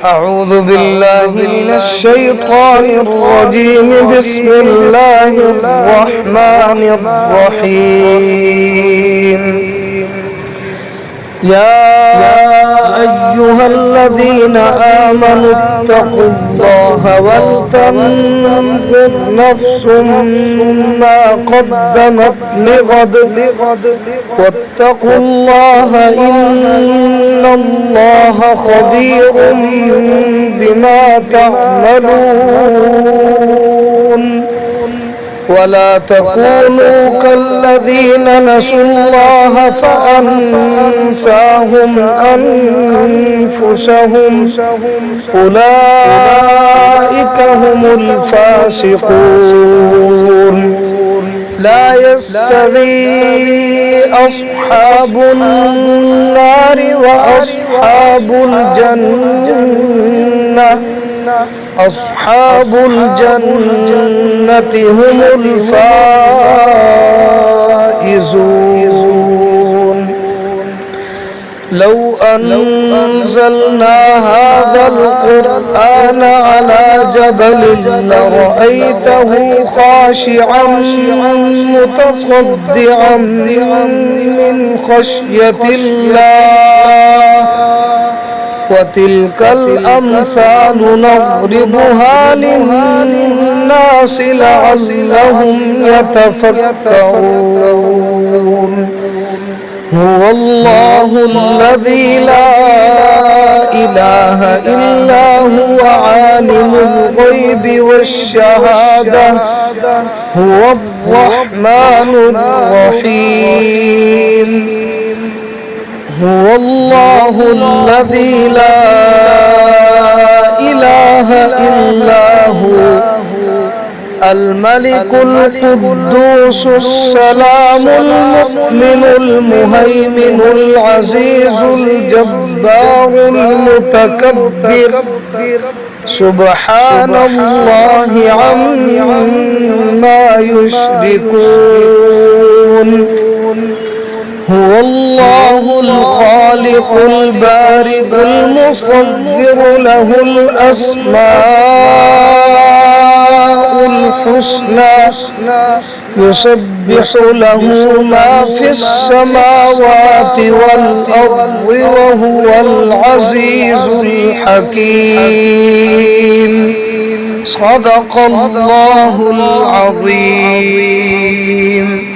أعوذ بالله من الشيطان الرجيم. بسم الله الرحمن الرحيم. يا أيها الذين آمنوا اتقوا الله ولتنظر نفس ما قدمت لغد واتقوا الله إن الله خبير بما تعملون. ولا تكونوا كالذين نسوا الله فأنساهم أنفسهم أولئك هم الفاسقون. لا يستوي أصحاب النار وأصحاب الجنة. أصحاب الجنة هم الفائزون. لو أنزلنا هذا القرآن على جبل لرأيته خاشعا متصدعا من خشية الله. وتلك الأمثال نضربها للناس لعلهم يتفكرون. هو الله الذي لا إله إلا هو عالم الغيب والشهادة هو الرحمن الرحيم. هو الله الذي لا إله إلا هو الملك القدوس السلام المؤمن المهيمن العزيز الجبار المتكبر. سبحان الله عما يشركون. هو الله الخالق البارئ المصور له الأسماء الحسنى يسبح له ما في السماوات والأرض وهو العزيز الحكيم. صدق الله العظيم.